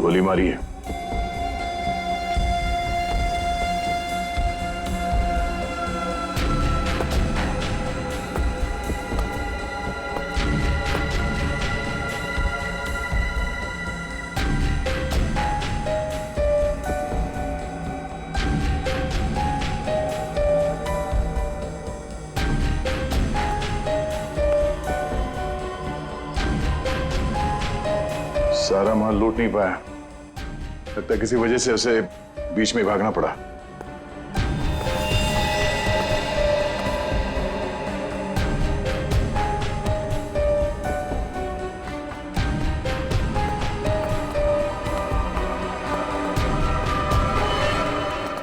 गोली मारी है। सारा माल लूट नहीं पाया, लगता है किसी वजह से उसे बीच में भागना पड़ा।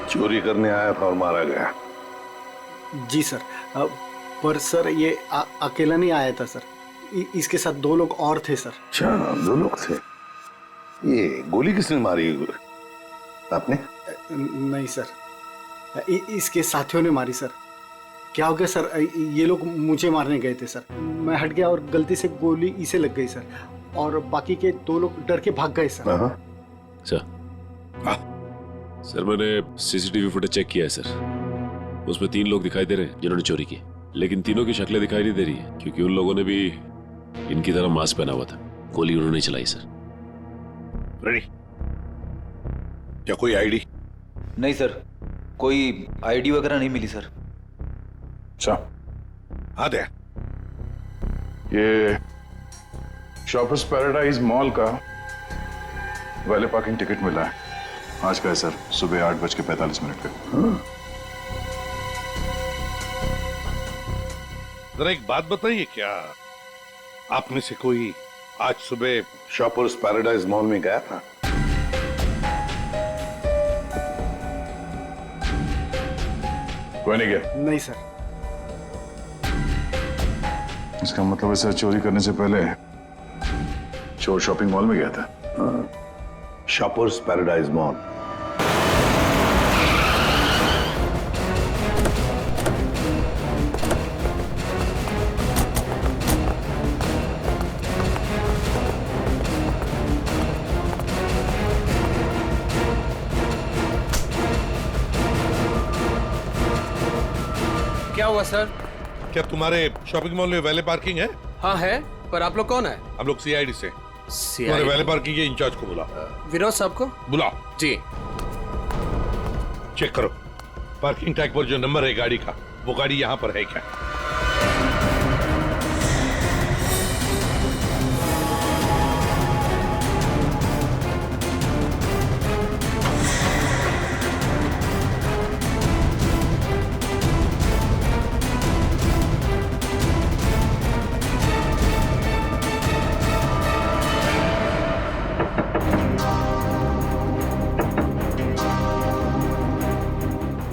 चोरी करने आया था और मारा गया। जी सर, पर सर ये अकेला नहीं आया था सर, इसके साथ 2 लोग और थे सर। अच्छा, 2 लोग थे। ये गोली किसने मारी? आपने? नहीं सर, इसके साथियों ने मारी सर। क्या हो गया सर, ये लोग मुझे मारने गए थे सर, मैं हट गया और गलती से गोली इसे लग गई सर, और बाकी के 2 लोग डर के भाग गए सर। सर मैंने सीसीटीवी फुटेज चेक किया है सर, उसमें 3 लोग दिखाई दे रहे हैं जिन्होंने चोरी की, लेकिन तीनों की शक्लें दिखाई नहीं दे रही है, क्योंकि उन लोगों ने भी इनकी तरह मास्क पहना हुआ था। गोली उन्होंने चलाई सर। रेडी? क्या कोई आईडी? नहीं सर, कोई आईडी वगैरह नहीं मिली सर। अच्छा, हाँ दे। ये शॉपर्स पैराडाइज मॉल का वैले पार्किंग टिकट मिला है आज का है सर, सुबह 8:45 पे। जरा एक बात बताइए, क्या आप में से कोई आज सुबह शॉपर्स पैराडाइज मॉल में गया था? कोई नहीं गया? नहीं सर। इसका मतलब है सर, चोरी करने से पहले चोर शॉपिंग मॉल में गया था। Shoppers paradise mall. क्या हुआ सर? क्या तुम्हारे शॉपिंग मॉल में वैले पार्किंग है? हाँ है, पर आप लोग कौन है? हम लोग सीआईडी से। तुम्हारे वैले पार्किंग के इंचार्ज को बुला। विनोद साहब को बुलाओ जी। चेक करो पार्किंग टैग पर जो नंबर है गाड़ी का, वो गाड़ी यहाँ पर है क्या?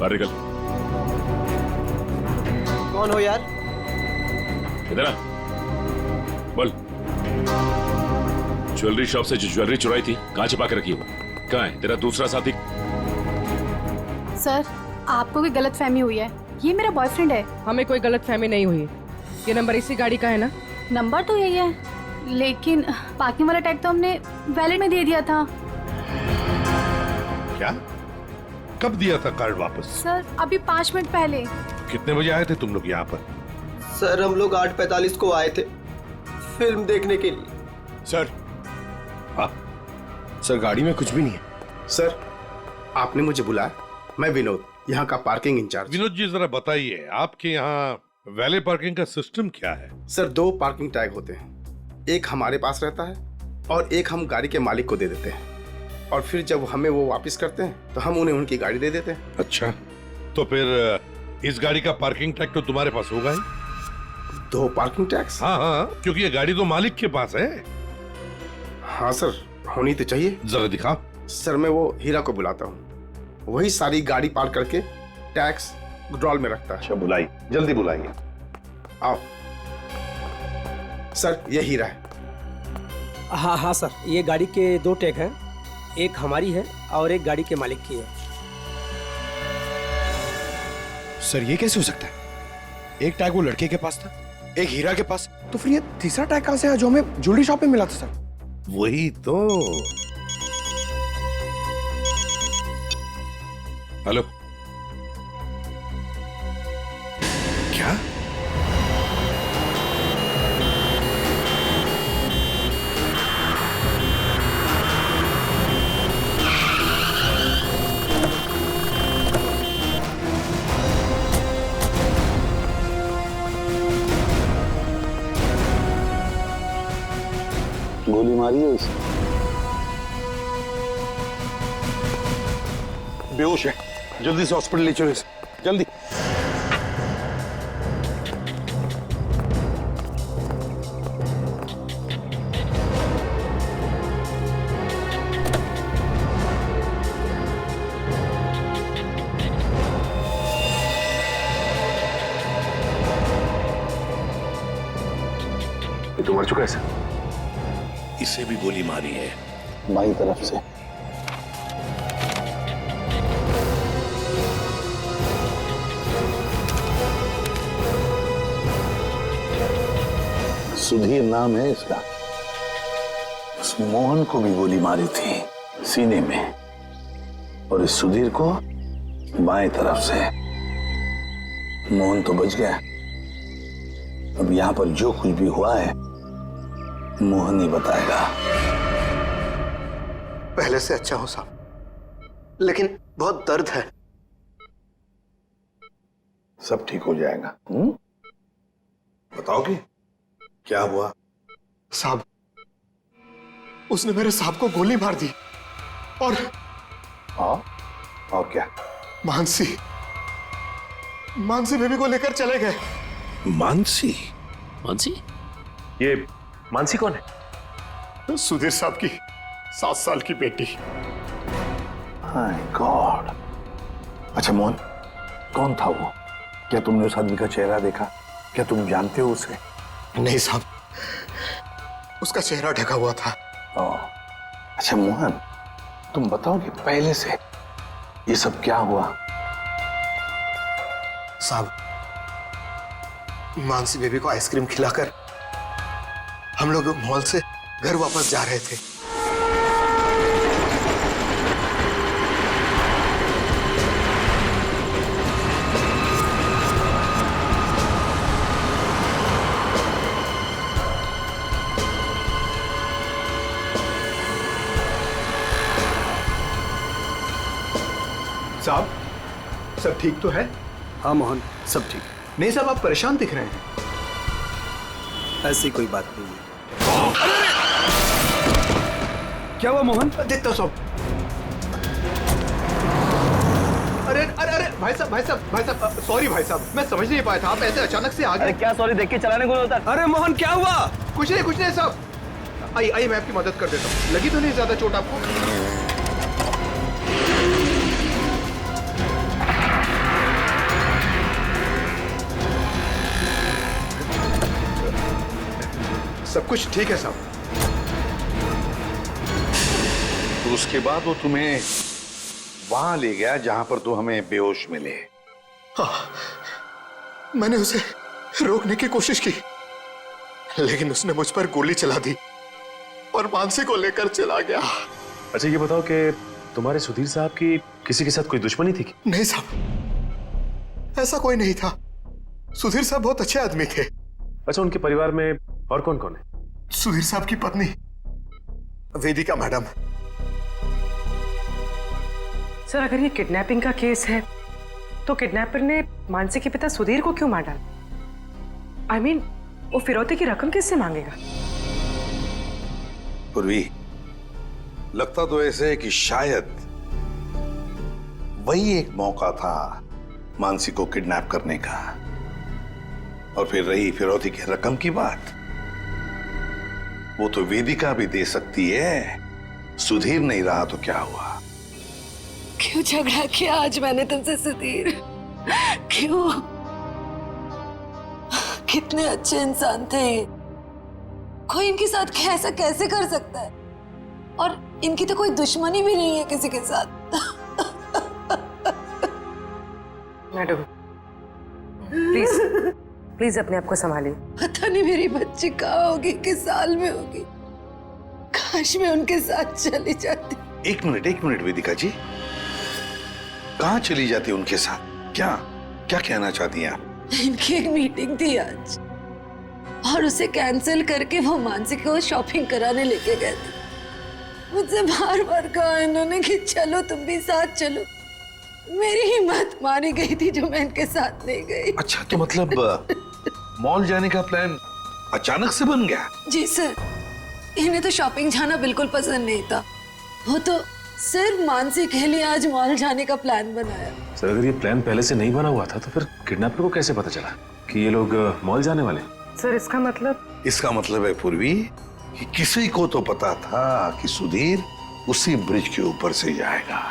बाहर निकल। कौन हो यार? इधर आ, बोल। ज्वेलरी शॉप से जो ज्वेलरी चुराई थी, कहाँ छिपा के रखी हो? कहाँ है तेरा दूसरा साथी? सर, आपको कोई गलतफहमी हुई है, ये मेरा बॉयफ्रेंड है। हमें कोई गलतफहमी नहीं हुई। ये नंबर इसी गाड़ी का है ना? नंबर तो यही है, लेकिन पार्किंग वाला टैग तो हमने वैलेट में दे दिया था। क्या? कब दिया था कार्ड वापस? सर, अभी 5 मिनट पहले। कितने बजे आए थे तुम लोग यहाँ पर? सर हम लोग 8:45 को आए थे फिल्म देखने के लिए। सर, हाँ? सर गाड़ी में कुछ भी नहीं है। सर, आपने मुझे बुलाया, मैं विनोद, यहाँ का पार्किंग इंचार्ज। विनोद जी जरा बताइए, आपके यहाँ वैले पार्किंग का सिस्टम क्या है? सर, 2 पार्किंग टैग होते हैं, एक हमारे पास रहता है और एक हम गाड़ी के मालिक को दे देते हैं, और फिर जब हमें वो वापस करते हैं तो हम उन्हें उनकी गाड़ी दे देते हैं। अच्छा, तो फिर इस गाड़ी का पार्किंग टैग तो तुम्हारे पास होगा ही? 2 पार्किंग टैक्स? हाँ हाँ, क्योंकि ये गाड़ी तो मालिक के पास है। हाँ सर, होनी तो चाहिए। जरा दिखाओ। सर, मैं वो हीरा को बुलाता हूँ, वही सारी गाड़ी पार्क करके टैक्स ड्रॉल में रखता है। अच्छा, बुलाइए, जल्दी बुलाइए। आओ सर, ये हीरा है। हाँ हाँ सर, ये गाड़ी के 2 टैग हैं, एक हमारी है और एक गाड़ी के मालिक की है। सर ये कैसे हो सकता है? एक टैग वो लड़के के पास था, एक हीरा के पास, तो फिर ये तीसरा टैग कहाँ से आया जो हमें ज्वेलरी शॉप में मिला था? सर वही तो। हेलो, क्या? गोली मारी है इसे। बेहोश है, जल्दी से हॉस्पिटल ले चलो इसे, जल्दी। ये तो मर चुका है सर। इसे भी गोली मारी है। बाई तरफ से। सुधीर नाम है इसका। उस मोहन को भी गोली मारी थी सीने में, और इस सुधीर को बाएं तरफ से। मोहन तो बच गया। अब यहां पर जो कुछ भी हुआ है मोहन ही बताएगा। पहले से अच्छा हूं साहब, लेकिन बहुत दर्द है। सब ठीक हो जाएगा। बताओगे क्या हुआ? साहब, उसने मेरे साहब को गोली मार दी और क्या? मानसी बेबी को लेकर चले गए। मानसी? मानसी? ये मानसी कौन है? सुधीर साहब की 7 साल की बेटी। My God. अच्छा मोहन, कौन था वो? क्या तुमने उस आदमी का चेहरा देखा? क्या तुम जानते हो उसे? नहीं साहब, उसका चेहरा ढका हुआ था। अच्छा मोहन, तुम बताओगे पहले से ये सब क्या हुआ? साहब, मानसी बेबी को आइसक्रीम खिलाकर हम लोग मॉल से घर वापस जा रहे थे। साहब, सब ठीक तो है? हाँ मोहन, सब ठीक। नहीं साहब, आप परेशान दिख रहे हैं। ऐसी कोई बात नहीं है। क्या हुआ मोहन? देखता साहब। अरे अरे अरे भाई साहब, सॉरी भाई साहब, मैं समझ नहीं पाया था, आप ऐसे अचानक से आ गए। क्या सॉरी, देख के चलाने को होता है। अरे मोहन क्या हुआ? कुछ नहीं साहब। आइए मैं आपकी मदद कर देता हूँ। लगी तो नहीं ज्यादा चोट आपको? सब कुछ ठीक है साहब। तो उसके बाद वो तुम्हें वहां ले गया जहां पर तू हमें बेहोश मिले। हाँ, मैंने उसे रोकने की कोशिश की, लेकिन उसने मुझ पर गोली चला दी और मानसी को लेकर चला गया। अच्छा ये बताओ कि तुम्हारे सुधीर साहब की किसी के साथ कोई दुश्मनी थी? नहीं साहब, ऐसा कोई नहीं था। सुधीर साहब बहुत अच्छे आदमी थे। अच्छा, उनके परिवार में और कौन कौन है? सुधीर साहब की पत्नी वेदिका मैडम। सर, अगर ये किडनैपिंग का केस है तो किडनैपर ने मानसी के पिता सुधीर को क्यों मार डाला? I mean, वो फिरौती की रकम किससे मांगेगा? पूर्वी, लगता तो ऐसे है कि शायद वही एक मौका था मानसी को किडनैप करने का। और फिर रही फिरौती की रकम की बात, वो तो वेदिका भी दे सकती है। सुधीर नहीं रहा तो क्या हुआ? क्यों झगड़ा किया आज मैंने तुमसे सुधीर? क्यों? कितने अच्छे इंसान थे ये। कोई इनके साथ ऐसा कैसे कर सकता है? और इनकी तो कोई दुश्मनी भी नहीं है किसी के साथ। मैडम, प्लीज अपने आप को संभालिए। पता नहीं मेरी बच्ची कहाँ होगी, किस साल में होगी। काश मैं उनके साथ चली जाती। एक मिनट वेदिका जी, कहाँ चली जाती उनके साथ? क्या क्या कहना चाहती हैं आप? इनकी एक मीटिंग थी आज और उसे कैंसिल करके वो मानसी को शॉपिंग कराने लेके गए थे। मुझसे बार बार कहा इन्होंने कि चलो तुम भी साथ चलो। मेरी हिम्मत मारी गई थी जो मैं इनके साथ नहीं गई। अच्छा, तो मतलब मॉल जाने का प्लान अचानक से बन गया? जी सर, इन्हें तो शॉपिंग जाना बिल्कुल पसंद नहीं था। वो तो सिर्फ मानसी के लिए आज मॉल जाने का प्लान बनाया। सर अगर ये प्लान पहले से नहीं बना हुआ था तो फिर किडनैपर को कैसे पता चला कि ये लोग मॉल जाने वाले? सर इसका मतलब है पूर्वी कि किसी को तो पता था कि सुधीर उसी ब्रिज के ऊपर से जाएगा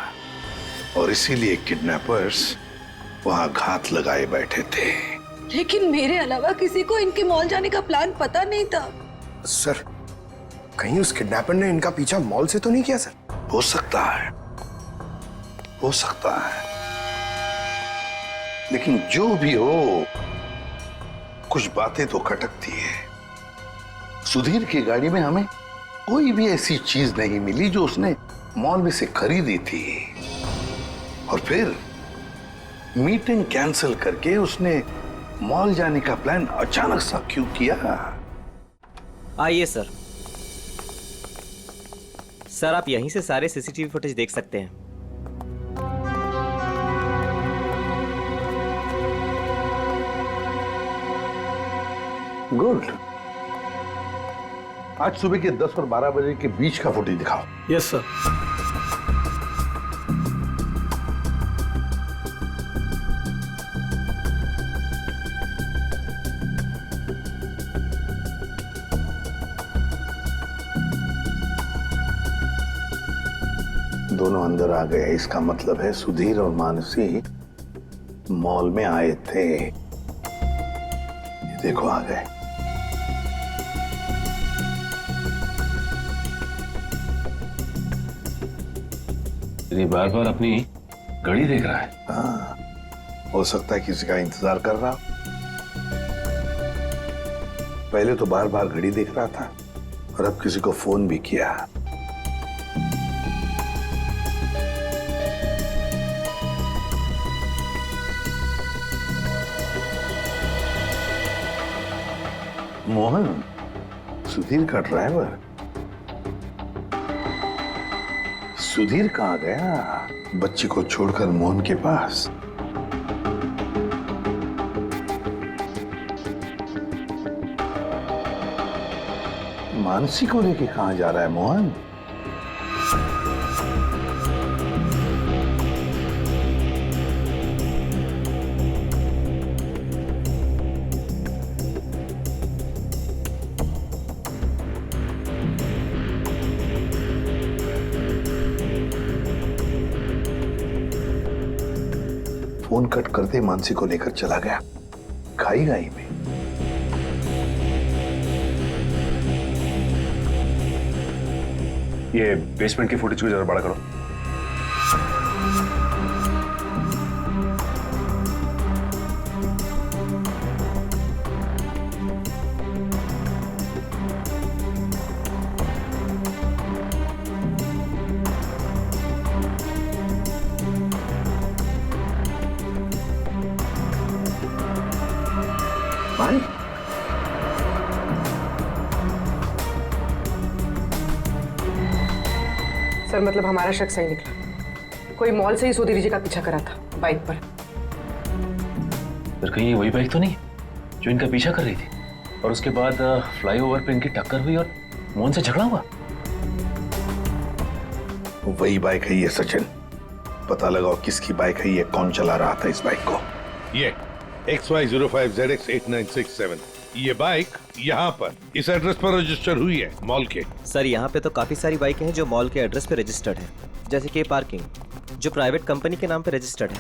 और इसीलिए किडनैपर्स वहां घात लगाए बैठे थे। लेकिन मेरे अलावा किसी को इनके मॉल जाने का प्लान पता नहीं था। सर, कहीं उस किडनैपर ने इनका पीछा मॉल से तो नहीं किया? सर हो सकता है, हो सकता है, लेकिन जो भी हो कुछ बातें तो खटकती है। सुधीर की गाड़ी में हमें कोई भी ऐसी चीज नहीं मिली जो उसने मॉल में से खरीदी थी, और फिर मीटिंग कैंसिल करके उसने मॉल जाने का प्लान अचानक सा क्यों किया? आइए सर। सर आप यहीं से सारे सीसीटीवी फुटेज देख सकते हैं। गुड। आज सुबह के 10 और 12 बजे के बीच का फुटेज दिखाओ। Yes sir. दोनों अंदर आ गए, इसका मतलब है सुधीर और मानसी मॉल में आए थे। ये देखो आ गए। ये बार बार अपनी घड़ी देख रहा है। हाँ, हो सकता है किसी का इंतजार कर रहा। पहले तो बार बार घड़ी देख रहा था और अब किसी को फोन भी किया। मोहन, सुधीर का ड्राइवर। सुधीर कहाँ गया? बच्ची को छोड़कर मोहन के पास। मानसी को लेके कहाँ जा रहा है मोहन? फोन कट करते मानसी को लेकर चला गया खाई गाई में। ये बेसमेंट की फुटेज को जरा बड़ा करो। भाई सर मतलब हमारा शक सही निकला। कोई मॉल से ही सुधीर जी का पीछा करा था बाइक पर। फिर कहीं ये वही बाइक तो नहीं जो इनका पीछा कर रही थी और उसके बाद फ्लाईओवर पे इनकी टक्कर हुई और मोहन से झगड़ा हुआ? वही बाइक है ये सचिन। पता लगाओ किसकी बाइक है ये, कौन चला रहा था इस बाइक को। ये XY05ZX8967 ये बाइक यहाँ पर इस एड्रेस पर रजिस्टर हुई है मॉल के। सर यहाँ पे तो काफी सारी बाइकें हैं जो मॉल के एड्रेस पे रजिस्टर्ड है, जैसे कि पार्किंग जो प्राइवेट कंपनी के नाम पे रजिस्टर्ड है।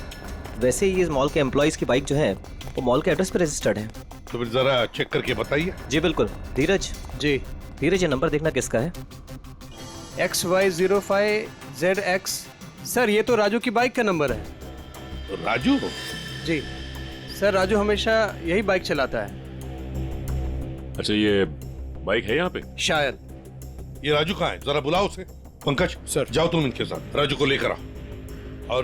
वैसे ही इस मॉल के एम्प्लॉइज की बाइक जो है वो मॉल के एड्रेस पे रजिस्टर्ड है। तो फिर जरा चेक करके बताइए। जी बिल्कुल। धीरज जी। धीरज ये नंबर देखना किसका है? XY05ZX। सर ये तो राजू की बाइक का नंबर है। राजू? जी सर, राजू हमेशा यही बाइक चलाता है। अच्छा ये बाइक है यहाँ पे? शायद। ये राजू कहाँ है? जरा बुलाओ उसे। पंकज सर जाओ तुम इनके साथ, राजू को लेकर आओ। और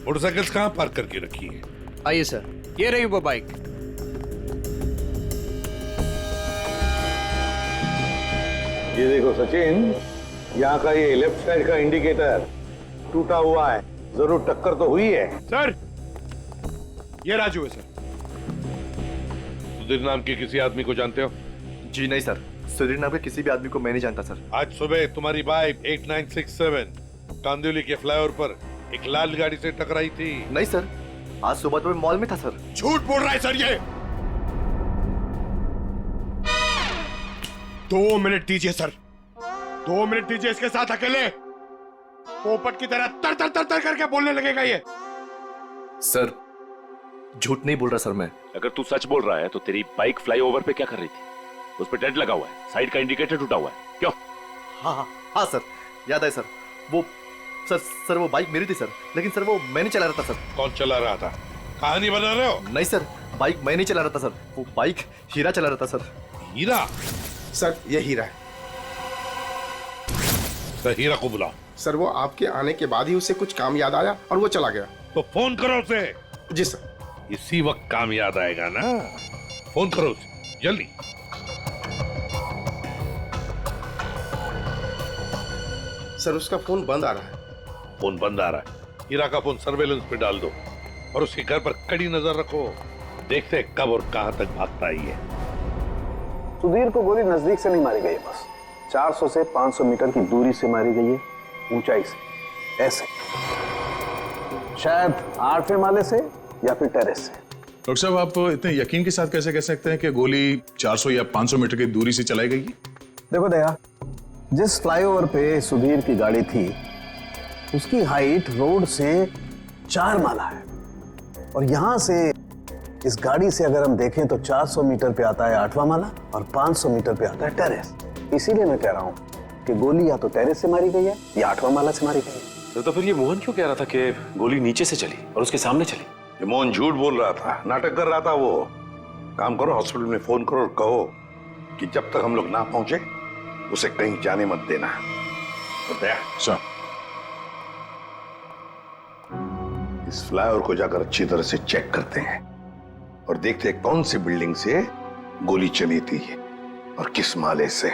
मोटरसाइकिल्स कहाँ पार्क करके रखी है? आइए सर, ये रही वो बाइक। ये देखो सचिन, यहाँ का ये लेफ्ट साइड का इंडिकेटर टूटा हुआ है, जरूर टक्कर तो हुई है। सर, ये राजू है सर। सुधीर नाम के किसी आदमी को जानते हो? जी नहीं सर, सुधीर नाम के किसी भी आदमी को मैं नहीं जानता सर। आज सुबह तुम्हारी बाइक 8967 कांदिवली के फ्लाईओवर पर एक लाल गाड़ी से टकराई थी। नहीं सर, आज सुबह तो मैं मॉल में था सर। झूठ बोल रहा है सर ये। 2 मिनट दीजिए सर, 2 मिनट दीजिए इसके साथ अकेले। पोपट की तरह तर तर तर तर करके बोलने लगेगा ये। सर, झूठ नहीं बोल रहा सर मैं। अगर तू सच बोल रहा है तो तेरी बाइक फ्लाईओवर पे क्या कर रही थी? उस पे डेंट लगा हुआ है, साइड का इंडिकेटर टूटा हुआ है, क्यों? हाँ सर, याद है सर। वो सर वो बाइक मेरी थी सर, लेकिन सर वो मैं नहीं चला रहा था सर। कौन चला रहा था? कहानी बना रहे हो? नहीं सर, बाइक मैं नहीं चला रहा था सर, वो बाइक हीरा चला रहा था सर। हीरा? सर ये हीरा है। सर हीरा को बुलाओ। सर वो आपके आने के बाद ही उसे कुछ काम याद आया और वो चला गया। तो फोन करो उसे। जी सर। इसी वक्त काम याद आएगा ना, फोन करो उसे जल्दी। सर उसका फोन बंद आ रहा है। फोन बंद आ रहा है? हीरा का फोन सर्वेलेंस पे डाल दो और उसके घर पर कड़ी नजर रखो। देखते हैं कब और कहां तक भागता है ये। सुधीर को गोली नजदीक से नहीं मारी गई है, बस 400 से 500 मीटर की दूरी से मारी गई है, ऊंचाई से, ऐसे शायद 8वें माले से या फिर टेरेस से। डॉक्टर साहब, आप इतने यकीन के साथ कैसे कह सकते हैं कि गोली 400 या 500 मीटर की दूरी से चलाई गई? देखो दया, जिस फ्लाईओवर पे सुधीर की गाड़ी थी उसकी हाइट रोड से 4 माला है, और यहां से इस गाड़ी से अगर हम देखें तो 400 मीटर पे आता है 8वां माला और 500 मीटर पे आता है टेरेस। इसीलिए मैं कह रहा हूं कि गोली या तो टेरेस से मारी गई है या 8वां माला से मारी गई है। तो फिर ये मोहन क्यों कह रहा था कि गोली नीचे से चली और उसके सामने चली? ये मोहन झूठ बोल रहा था, नाटक कर रहा था वो। काम करो, हॉस्पिटल में फोन करो और कहो कि जब तक हम लोग ना पहुंचे उसे कहीं जाने मत देना। बताया सर। इस फ्लाईओवर को जाकर अच्छी तरह से चेक करते हैं और देखते हैं कौन सी बिल्डिंग से गोली चली थी और किस माले से।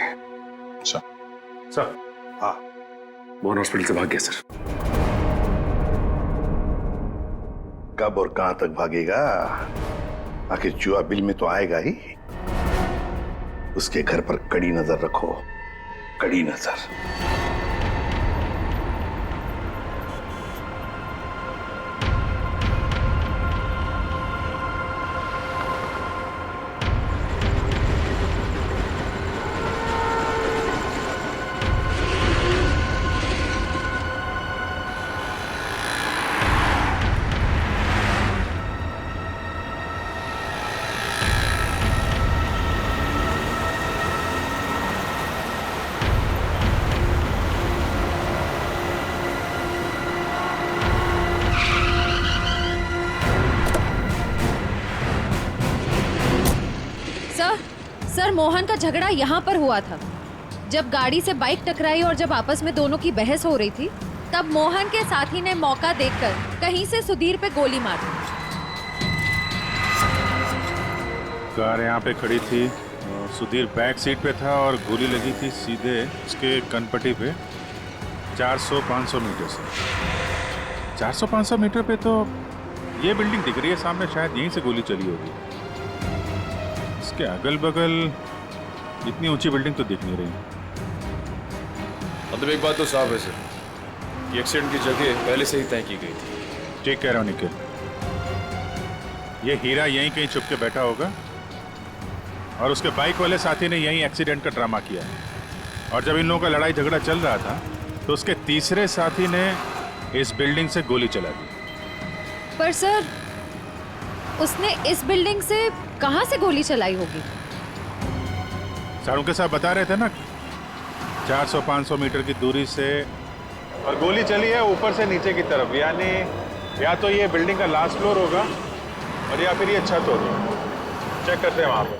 सर। हाँ, मोहन हॉस्पिटल से भाग गया सर। कब और कहां तक भागेगा? आखिर जुआ बिल में तो आएगा ही। उसके घर पर कड़ी नजर रखो, कड़ी नजर। सर, मोहन का झगड़ा यहाँ पर हुआ था। जब गाड़ी से बाइक टकराई और जब आपस में दोनों की बहस हो रही थी, तब मोहन के साथी ने मौका देखकर कहीं से सुधीर पे गोली मार दी। कार यहाँ पे खड़ी थी, सुधीर बैक सीट पे था और गोली लगी थी सीधे उसके कनपट्टी पे 400-500 मीटर से। 400-500 मीटर पे तो ये बिल्डिंग दिख रही है सामने, शायद यहीं से गोली चली होगी। इसके अगल बगल इतनी ऊंची बिल्डिंग तो दिख नहीं रही। मतलब एक बात तो साफ है सर, ये एक्सीडेंट की जगह पहले से ही तय की गई थी। ठीक कह रहा हूँ निखिल, ये हीरा यहीं कहीं छुप के बैठा होगा और उसके बाइक वाले साथी ने यहीं एक्सीडेंट का ड्रामा किया है। और जब इन लोगों का लड़ाई झगड़ा चल रहा था तो उसके तीसरे साथी ने इस बिल्डिंग से गोली चला दी। पर सर, उसने इस बिल्डिंग से कहां से गोली चलाई होगी? सारों के साथ बता रहे थे ना, 400-500 मीटर की दूरी से, और गोली चली है ऊपर से नीचे की तरफ, यानी या तो ये बिल्डिंग का लास्ट फ्लोर होगा और या फिर ये छत होगी। चेक करते हैं वहां पर।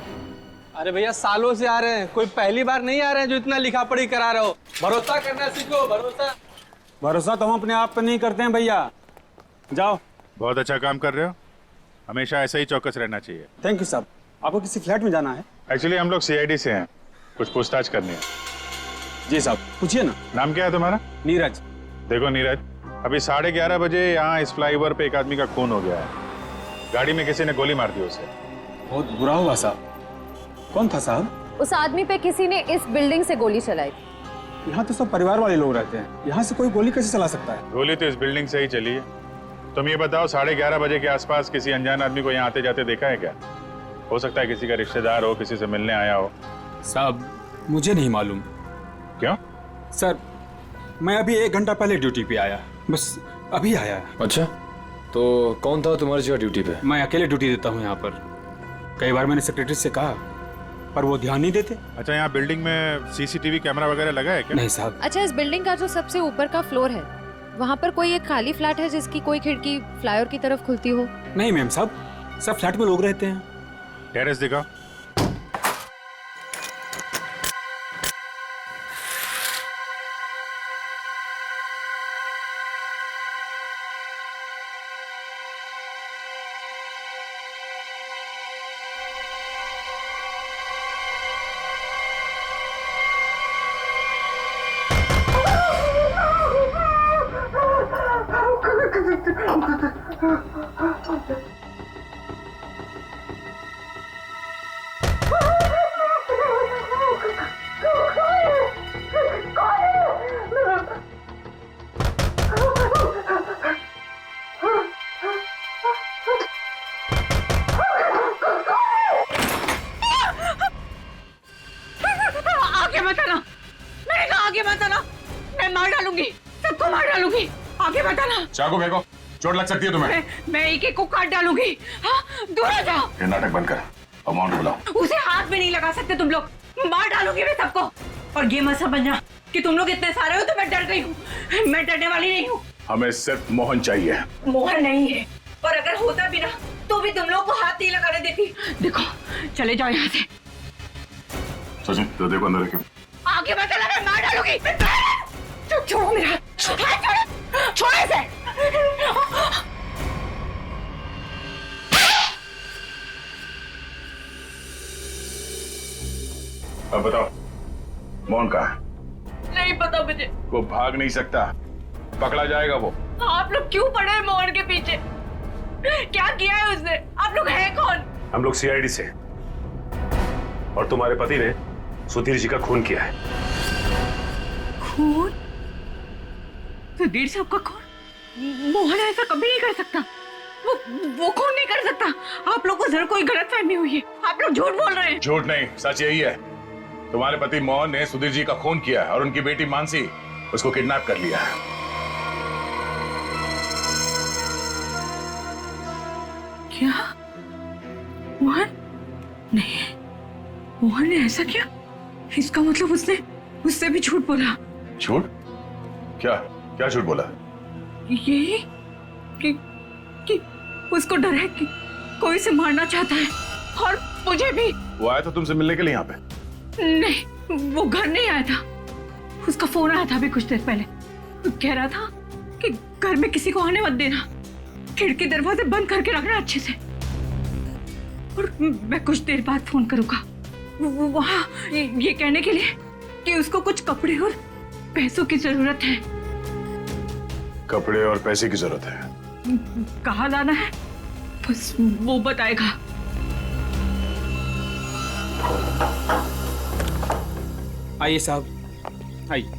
अरे भैया, सालों से आ रहे हैं, कोई पहली बार नहीं आ रहे हैं जो इतना लिखा पढ़ी करा रहे हो। भरोसा करना सीखो, भरोसा। भरोसा तो हम अपने आप पे नहीं करते हैं भैया, जाओ। बहुत अच्छा काम कर रहे हो, हमेशा ऐसा ही चौकस रहना चाहिए। थैंक यू साहब। आपको किसी फ्लैट में जाना है? एक्चुअली हम लोग सीआईडी से हैं, कुछ पूछताछ करनी है। जी साहब, पूछिए ना। नाम क्या है तुम्हारा? नीरज। देखो नीरज, अभी 11:30 बजे यहाँ इस फ्लाईओवर पे एक आदमी का खून हो गया है। गाड़ी में किसी ने गोली मार दी उसे। बहुत बुरा हुआ साहब। कौन था साहब? उस आदमी पे किसी ने इस बिल्डिंग से गोली चलाई। यहाँ तो सब परिवार वाले लोग रहते हैं, यहाँ से कोई गोली कैसे चला सकता है? गोली तो इस बिल्डिंग से ही चली है। तुम ये बताओ, 11:30 बजे के आसपास किसी अनजान आदमी को यहाँ आते जाते देखा है क्या? हो सकता है किसी का रिश्तेदार हो, किसी से मिलने आया हो। साहब मुझे नहीं मालूम। क्यों? सर मैं अभी 1 घंटा पहले ड्यूटी पे आया, बस अभी आया। अच्छा, तो कौन था तुम्हारी जगह ड्यूटी पे? मैं अकेले ड्यूटी देता हूँ यहाँ पर। कई बार मैंने सेक्रेटरी से कहा पर वो ध्यान नहीं देते। अच्छा, यहाँ बिल्डिंग में सीसीटीवी कैमरा वगैरह लगा है क्या? नहीं साहब। अच्छा, इस बिल्डिंग का जो सबसे ऊपर का फ्लोर है, वहाँ पर कोई एक खाली फ्लैट है जिसकी कोई खिड़की फ्लाईओवर की तरफ खुलती हो? नहीं मैम साहब, सब फ्लैट में लोग रहते हैं। टेरेस दिखाओ। आगे मत आना, मैंने कहा आगे मत आना, मैं मार डालूंगी, सबको मार डालूंगी। आगे मत आना। चाकू फेंको, चोट लग सकती है तुम्हें। मैं एक एक को काट डालूंगी। हाँ, दूर हो जाओ। ये नाटक बंद कर, अमाउंट बुलाओ। उसे हाथ भी नहीं लगा सकते तुम लोग, मार डालूंगी मैं सबको। और ये मत समझना कि तुम लोग इतने सारे हो तो मैं डर गई हूँ, मैं डरने वाली नहीं हूँ। हमें सिर्फ मोहन चाहिए। मोहन नहीं है, और अगर होता भी ना तो भी तुम लोग को हाथ नहीं लगाने देती। देखो, चले जाओ यहाँ से। सचिन, तो देखो अंदर रखो। आगे मत आना, मैं मार डालूंगी। छोड़ो मेरा हाथ, छोड़ो, छोड़ो इसे। अब बताओ, मोहन कहाँ है? नहीं पता मुझे। वो भाग नहीं सकता, पकड़ा जाएगा वो। आप लोग क्यों पड़े हैं मोहन के पीछे? क्या किया है उसने? आप लोग हैं कौन? हम लोग सीआईडी से, और तुम्हारे पति ने सुधीर जी का खून किया है। खून? सुधीर साहब का खून? मोहन ऐसा कभी नहीं कर सकता। वो खून नहीं कर सकता। आप लोगों को जरूर कोई गलतफहमी हुई है। आप लोग झूठ बोल रहे हैं। झूठ नहीं, सच यही है। तुम्हारे पति मोहन ने सुधीर जी का खून किया है और उनकी बेटी मानसी उसको किडनैप कर लिया है। क्या? मोहन? नहीं, मोहन ने ऐसा किया? इसका मतलब उसने उससे भी झूठ बोला। झूठ? क्या क्या झूठ बोला? ये कि उसको डर है कि कोई से मारना चाहता है, और मुझे भी। वो आया था तुमसे मिलने के लिए यहाँ पे? नहीं, वो घर नहीं आया था। उसका फोन आया था अभी कुछ देर पहले। वो कह रहा था कि घर में किसी को आने मत देना, खिड़की दरवाजे बंद करके रखना अच्छे से, और मैं कुछ देर बाद फोन करूंगा। वहाँ ये कहने के लिए कि उसको कुछ कपड़े और पैसों की जरूरत है। कपड़े और पैसे की जरूरत है? कहाँ जाना है बस वो बताएगा। आइए साहब, आइए।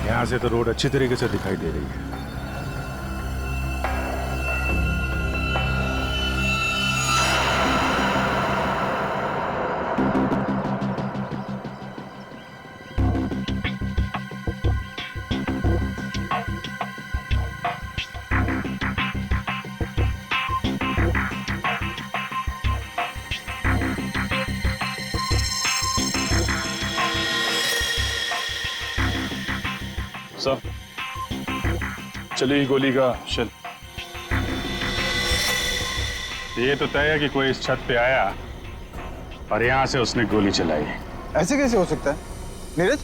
यहाँ से तो रोड अच्छी तरीके से दिखाई दे रही है। चली गोली का शेल। ये तो तय है कि कोई इस छत पे आया और यहाँ से उसने गोली चलाई। ऐसे कैसे हो सकता है नीरज?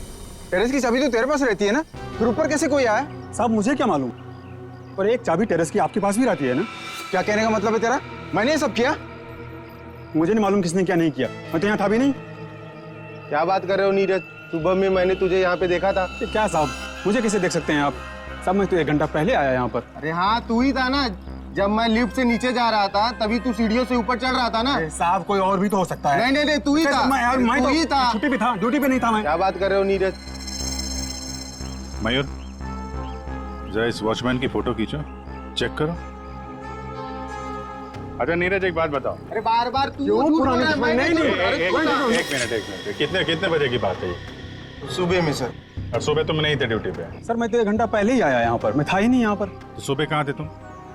टेरेस की चाबी तो तेरे पास रहती है ना, फिर ऊपर कैसे कोई आया? साहब मुझे क्या मालूम, पर एक चाबी टेरेस की आपके पास भी रहती है ना। क्या कहने का मतलब है तेरा? मैंने ये सब किया? मुझे नहीं मालूम किसने क्या नहीं किया, मैं तो यहाँ था भी नहीं। क्या बात कर रहे हो नीरज? सुबह में मैंने तुझे यहाँ पे देखा था। क्या साहब, मुझे कैसे देख सकते हैं आप? साहब मैं तो 1 घंटा पहले आया यहाँ पर। अरे हाँ, तू ही था ना। जब मैं लिफ्ट से नीचे जा रहा था तभी तू सीढ़ियों से ऊपर चढ़ रहा था ना। साहब कोई और भी तो हो सकता है। नहीं, तू ही था। मैं तू ही था। छुट्टी पे था, ड्यूटी पे नहीं था मैं। क्या बात कर रहे हो नीरज? मयूर, जरा इस वॉचमैन की फोटो खींचो, चेक करो। अच्छा नीरज, एक बात बताओ। अरे बार बार तू क्यों पुराने दुश्मन? नहीं, एक मिनट। कितने बजे की बात है ये? सुबह में सर। और सुबह तुम नहीं थे ड्यूटी पे? सर मैं तो 1 घंटा पहले ही आया यहाँ पर, मैं था ही नहीं यहाँ पर। तो सुबह कहाँ थे तुम?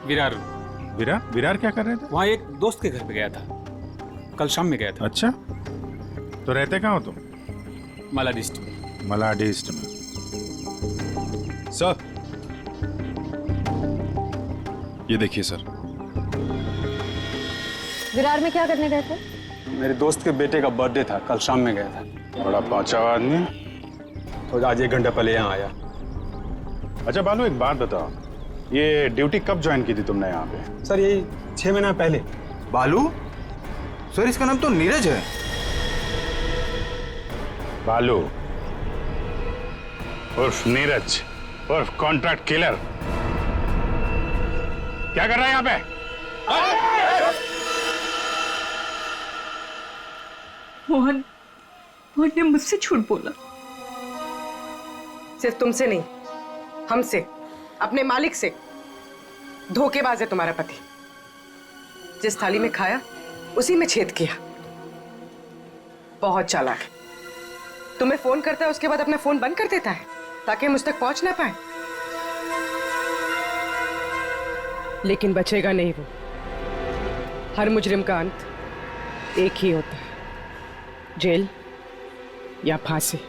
विरार क्या कर रहे थे? वहाँ एक दोस्त के घर पे गया था, कल शाम में गया था। अच्छा, तो रहते कहाँ हो तुम? मलाडिस्ट। मलाडिस्ट में। सर ये देखिए सर। विरार में क्या करने गए थे? मेरे दोस्त के बेटे का बर्थडे था, कल शाम में गया था। बड़ा पहुंचा हुआ आदमी, तो आज 1 घंटा पहले यहाँ आया। अच्छा बालू, एक बात बताओ, ये ड्यूटी कब ज्वाइन की थी तुमने यहाँ पे? सर यही 6 महीना पहले। बालू? सर इसका नाम तो नीरज है। बालू उर्फ नीरज उर्फ कॉन्ट्रैक्ट किलर, क्या कर रहा है यहाँ पे? मोहन ने मुझसे झूठ बोला। सिर्फ तुमसे नहीं, हमसे, अपने मालिक से। धोखेबाज है तुम्हारा पति। जिस थाली में खाया उसी में छेद किया। बहुत चालाक है। तुम्हें फोन करता है, उसके बाद अपना फोन बंद कर देता है ताकि मुझ तक पहुंच ना पाए। लेकिन बचेगा नहीं वो। हर मुजरिम का अंत एक ही होता है, जेल या फांसी।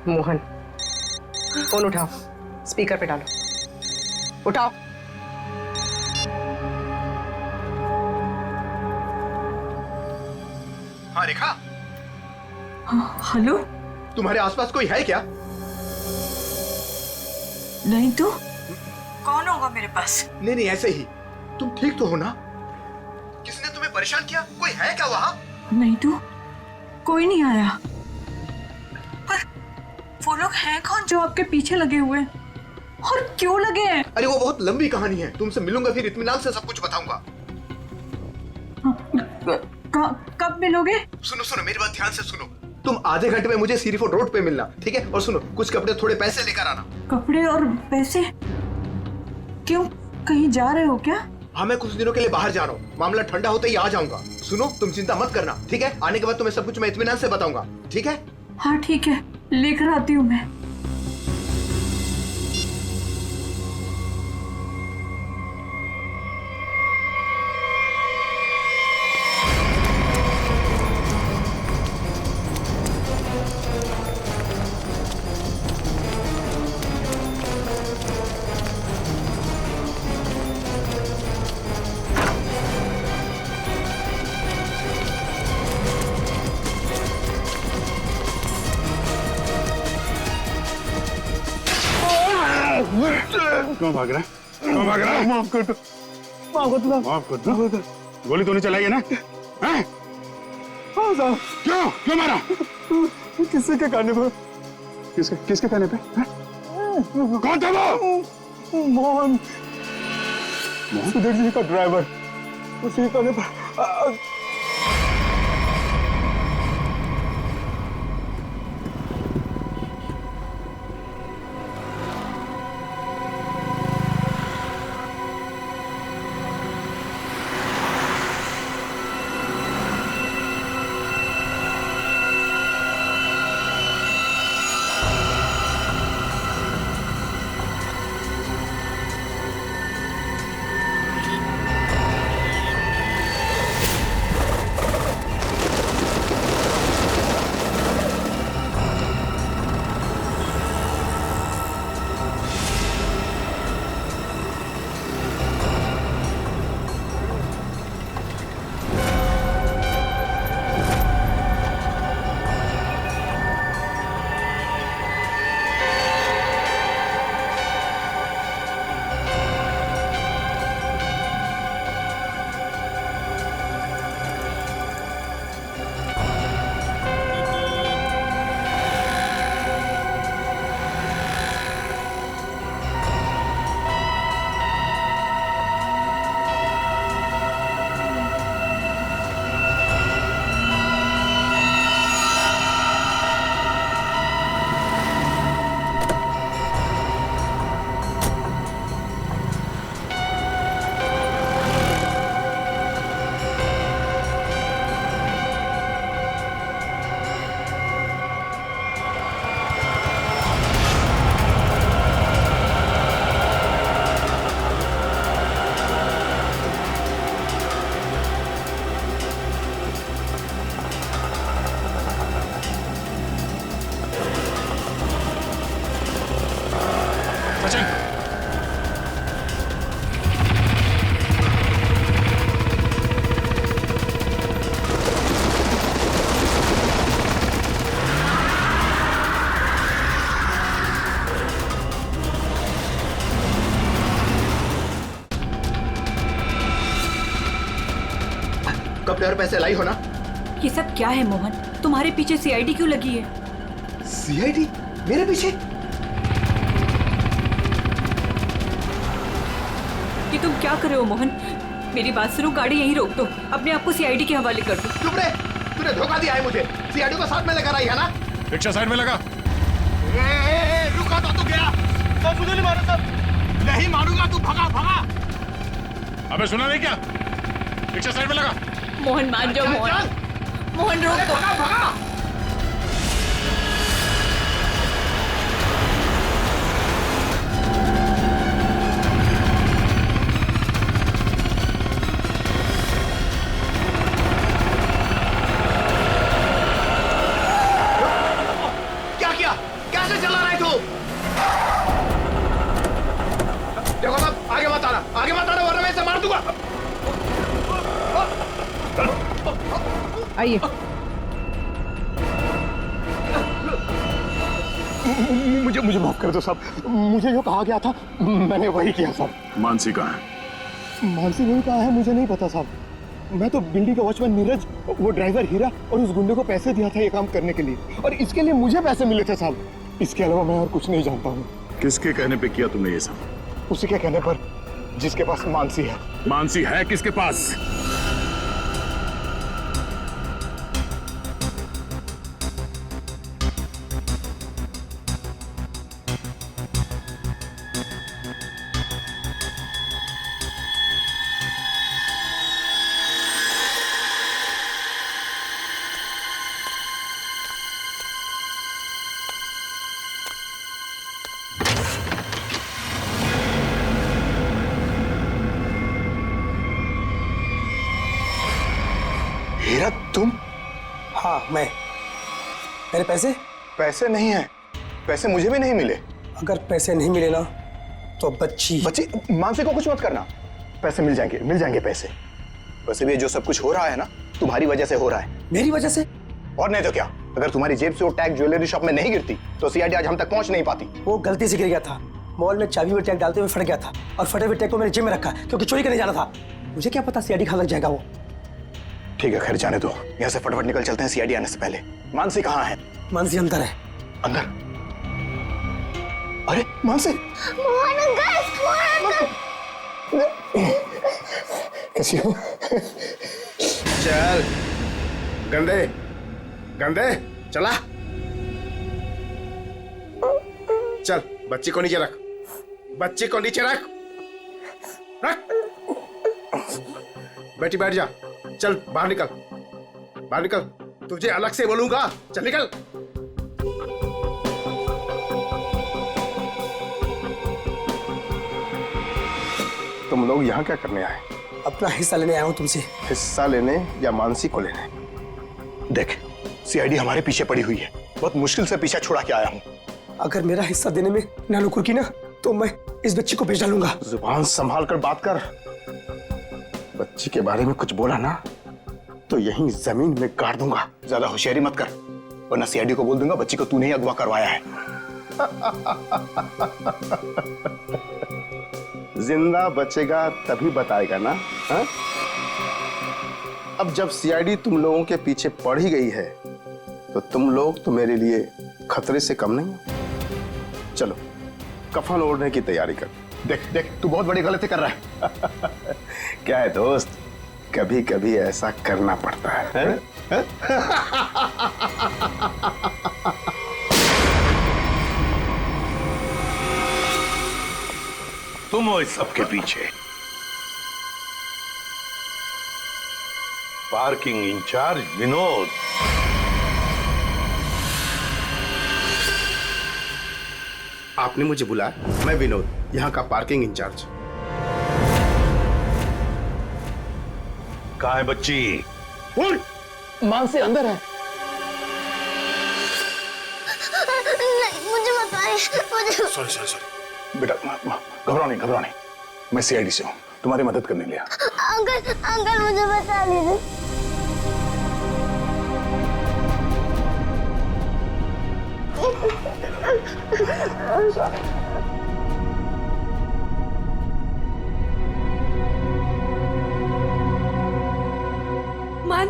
मोहन, फोन उठाओ, स्पीकर पे डालो। उठाओ। हाँ रेखा। हेलो, तुम्हारे आसपास कोई है क्या? नहीं तो कौन होगा मेरे पास? नहीं ऐसे ही। तुम ठीक तो हो ना? किसने तुम्हें परेशान किया? कोई है क्या वहां? नहीं तो कोई नहीं आया। पर वो लोग हैं कौन जो आपके पीछे लगे हुए हैं? और क्यों लगे हैं? अरे वो बहुत लंबी कहानी है, तुमसे मिलूंगा फिर इत्मीनान से सब कुछ बताऊंगा। कब मिलोगे? सुनो मेरी बात ध्यान से सुनो। तुम आधे घंटे में मुझे सीरीफोर्ड रोड पे मिलना, ठीक है? और सुनो, कुछ कपड़े थोड़े पैसे लेकर आना। कपड़े और पैसे? क्यों, कहीं जा रहे हो क्या? हाँ, मैं कुछ दिनों के लिए बाहर जा रहा हूँ। मामला ठंडा होते ही आ जाऊंगा। सुनो, तुम चिंता मत करना, ठीक है? आने के बाद तुम्हें सब कुछ मैं इत्मीनान से बताऊंगा, ठीक है? हाँ ठीक है, लेकर आती हूँ मैं। क्यों भाग रहा है? क्यों भाग रहा है? माफ कर दो। माफ कर दो। गोली तूने चलाई है ना? हैं? हाँ साहब। क्यों मारा? किसके कहने पे? किसके कहने पे? कौन था वो? मोहन, सुधीर जी का ड्राइवर, उसी कहने पर। और पैसे लाई हो ना? ये सब क्या है मोहन? तुम्हारे पीछे सीआईडी क्यों लगी है? सीआईडी मेरे पीछे? ये तुम क्या कर रहे हो मोहन? मेरी बात सुनो, गाड़ी यहीं रोक दो, अपने आप को सीआईडी के हवाले कर दो। चुप रहे, तूने धोखा दिया है मुझे। सीआईडी को साथ में लेकर आई है ना? रिक्शा साइड में लगा। रुका तो गया। सब मुझे नहीं मारो सब। नहीं मारूंगा, तू भगा भगा। अबे सुना नहीं क्या? रिक्शा साइड में लगा। मोहन मान जाओ मोहन। मोहन रोक दो। भगा भगा। क्या किया? कैसे चला रहा है तू? देखो साहब, आगे मत आना वरना मैं इसे मार दूंगा। आइए। मुझे माफ कर दो साहब। मुझे जो कहा गया था मैंने वही किया साहब। मानसी कहाँ है? मानसी नहीं कहा है, मुझे नहीं पता साहब। मैं तो बिल्डिंग का वॉचमैन नीरज, वो ड्राइवर हीरा और उस गुंडे को पैसे दिया था ये काम करने के लिए, और इसके लिए मुझे पैसे मिले थे साहब। इसके अलावा मैं और कुछ नहीं जानता हूँ। किसके कहने पे किया तुमने ये सब? उसी के कहने पर, जिसके पास मानसी है। मानसी है किसके पास? हीरा तुम? हाँ मैं। मेरे पैसे? पैसे नहीं है, पैसे मुझे भी नहीं मिले। अगर पैसे नहीं मिले ना तो बच्ची मानसी को कुछ मत करना, पैसे मिल जाएंगे पैसे। वैसे भी जो सब कुछ हो रहा है ना तुम्हारी वजह से हो रहा है। मेरी वजह से? और नहीं तो क्या, अगर तुम्हारी जेब से वो टैग ज्वेलरी शॉप में नहीं गिरती तो सीआईडी आज हम तक पहुंच नहीं पाती। वो गलती से गिर गया था, मॉल में चाबी में टैग डालते हुए फट गया था, और फटे हुए टैग को मैंने जेब में रखा क्योंकि चोरी करने जाना था। मुझे क्या पता सीआईडी कहाँ लग जाएगा वो। ठीक है, खैर जाने दो, यहाँ से फटाफट निकल चलते हैं सीआईडी आने से पहले। मानसी कहाँ है? मानसी अंदर है। अंदर? अरे मानसी! कैसी हो? चल गंदे गंदे, चला चल। बच्ची को नीचे रख, बच्ची को नीचे रख, रख। बेटी बैठ जा। चल बाहर निकल, बाहर निकल। तुझे अलग से बोलूंगा, चल निकल। तुम लोग यहाँ क्या करने आए? अपना हिस्सा लेने आया हूँ तुमसे। हिस्सा लेने या मानसी को लेने? देख, सीआईडी हमारे पीछे पड़ी हुई है, बहुत मुश्किल से पीछा छुड़ा के आया हूँ। अगर मेरा हिस्सा देने में नानुकुर की ना तो मैं इस बच्ची को बेच डालूंगा। जुबान संभाल कर बात कर। बच्ची के बारे में कुछ बोला ना तो यहीं जमीन में गाड़ दूंगा। ज्यादा होशियारी मत कर, वरना सीआईडी को बोल दूंगा बच्ची को तूने ही अगवा करवाया है। जिंदा बचेगा तभी बताएगा ना? हा? अब जब सीआईडी तुम लोगों के पीछे पड़ ही गई है तो तुम लोग तो मेरे लिए खतरे से कम नहीं। चलो कफन ओढ़ने की तैयारी कर। देख देख, तू बहुत बड़ी गलती कर रहा है। क्या है दोस्त, कभी कभी ऐसा करना पड़ता है? तुम हो इस सबके पीछे। Parking in charge Vinod. आपने मुझे बुलाया? मैं विनोद, यहाँ का पार्किंग इंचार्ज। कहाँ है बच्ची? मानसी अंदर है। नहीं, मुझे बताइए। सॉरी बेटा, घबराओ नहीं, मैं सीआईडी से हूँ, तुम्हारी मदद करने लिया। अंकल मुझे बता लीजिए।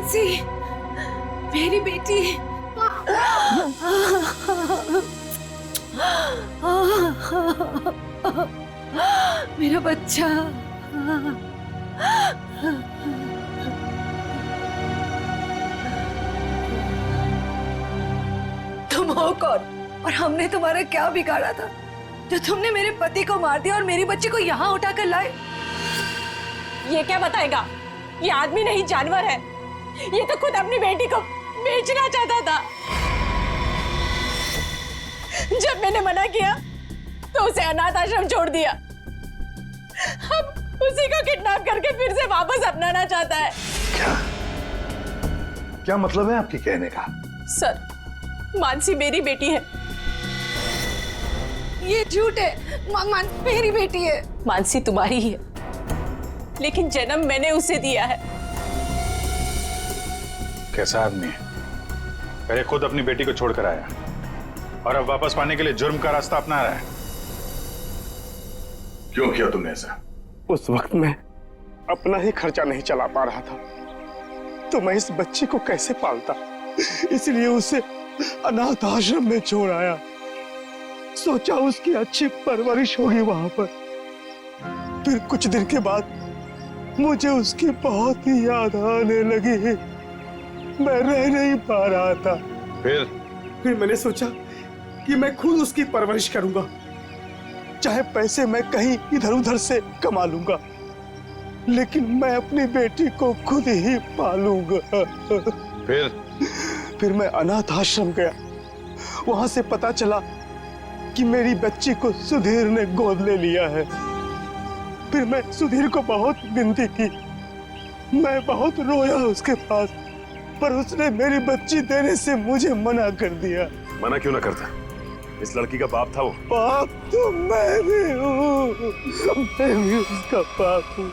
मानसी, मेरी बेटी। मेरा बच्चा। तुम हो कौन और हमने तुम्हारा क्या बिगाड़ा था जो तुमने मेरे पति को मार दिया और मेरी बच्ची को यहाँ उठा कर लाए? ये क्या बताएगा? ये आदमी नहीं जानवर है। ये तो खुद अपनी बेटी को बेचना चाहता था। जब मैंने मना किया तो उसे अनाथ आश्रम छोड़ दिया। अब उसी को किडनैप करके फिर से वापस अपनाना चाहता है। क्या मतलब है आपके कहने का? सर, मानसी मेरी बेटी है। ये झूठ है। मेरी बेटी है। मानसी तुम्हारी ही है, लेकिन जन्म मैंने उसे दिया है। कैसा आदमी है? पहले खुद अपनी बेटी को छोड़कर आया और अब वापस पाने के लिए जुर्म का रास्ता अपना रहा है। क्यों किया तुमने ऐसा? उस वक्त मैं अपना ही खर्चा नहीं चला पा रहा था, तो मैं इस बच्ची को कैसे पालता, इसलिए उसे अनाथ आश्रम में छोड़ आया। सोचा उसकी अच्छी परवरिश होगी वहां पर। फिर कुछ दिन के बाद मुझे उसकी बहुत ही याद आने लगी। मैं रह नहीं पा रहा था। फिर मैंने सोचा कि मैं खुद उसकी परवरिश करूंगा, चाहे पैसे मैं कहीं इधर उधर से कमा लूंगा, लेकिन मैं अपनी बेटी को खुद ही पालूंगा। फिर मैं अनाथ आश्रम गया। वहां से पता चला कि मेरी बच्ची को सुधीर ने गोद ले लिया है। फिर मैं सुधीर को बहुत विनती की, मैं बहुत रोया उसके पास, पर उसने मेरी बच्ची देने से मुझे मना कर दिया। मना क्यों ना करता? इस लड़की का बाप था वो। बाप तो मैं भी हूँ, मैं भी उसका बाप हूँ,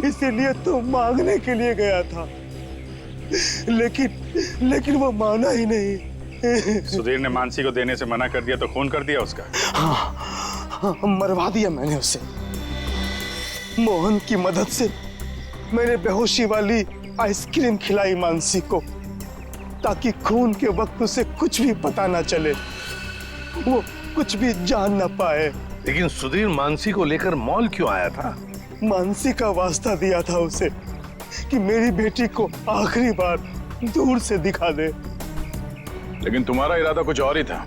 इसीलिए तो मांगने के लिए गया था, लेकिन वो माना ही नहीं। सुधीर ने मानसी को देने से मना कर दिया तो खून कर दिया उसका? हाँ, मरवा दिया मैंने उसे। मोहन की मदद से मैंने बेहोशी वाली आइसक्रीम खिलाई मानसी को, ताकि खून के वक्त उसे कुछ भी पता ना चले, वो कुछ भी जान ना पाए। लेकिन सुधीर मानसी को लेकर मॉल क्यों आया था? मानसी का वास्ता दिया था उसे कि मेरी बेटी को आखिरी बार दूर से दिखा दे। लेकिन तुम्हारा इरादा कुछ और ही था।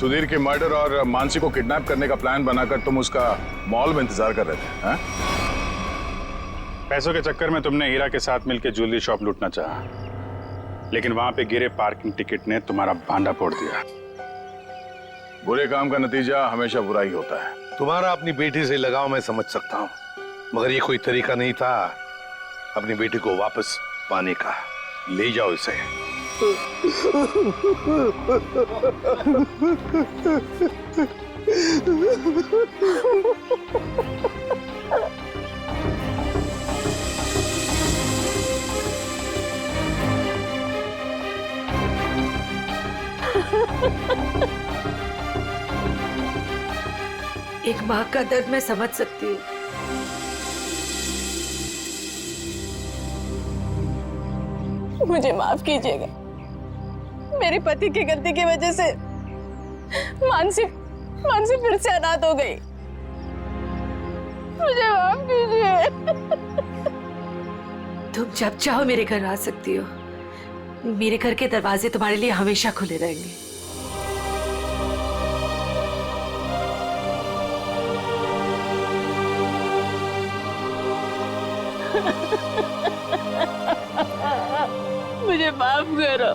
सुधीर के मर्डर और मानसी को किडनैप करने का प्लान बनाकर तुम उसका मॉल में इंतजार कर रहे थे, हैं? पैसों के चक्कर में तुमने हीरा के साथ मिलकर ज्वेलरी शॉप लूटना चाहा, लेकिन वहां पे गिरे पार्किंग टिकट ने तुम्हारा भांडा फोड़ दिया। बुरे काम का नतीजा हमेशा बुरा ही होता है। तुम्हारा अपनी बेटी से लगाव मैं समझ सकता हूँ, मगर ये कोई तरीका नहीं था अपनी बेटी को वापस पाने का। ले जाओ इसे। एक माँ का दर्द मैं समझ सकती हूँ। मुझे माफ कीजिएगा, मेरे पति की गलती की वजह से मानसी फिर से अनाथ हो गई। मुझे माफ कीजिए। तुम जब चाहो मेरे घर आ सकती हो। मेरे घर के दरवाजे तुम्हारे लिए हमेशा खुले रहेंगे। मुझे माफ करो।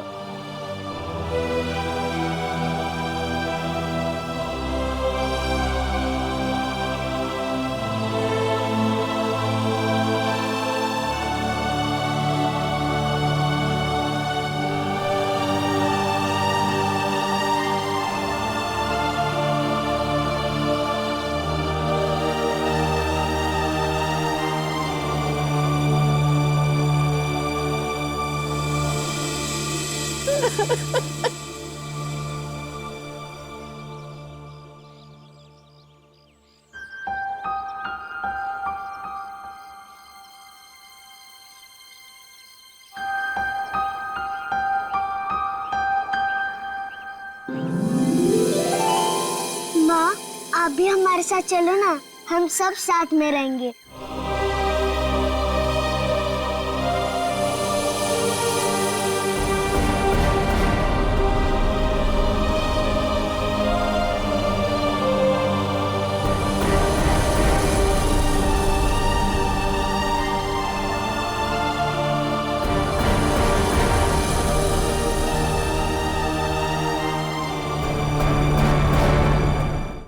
आप भी हमारे साथ चलो ना, हम सब साथ में रहेंगे।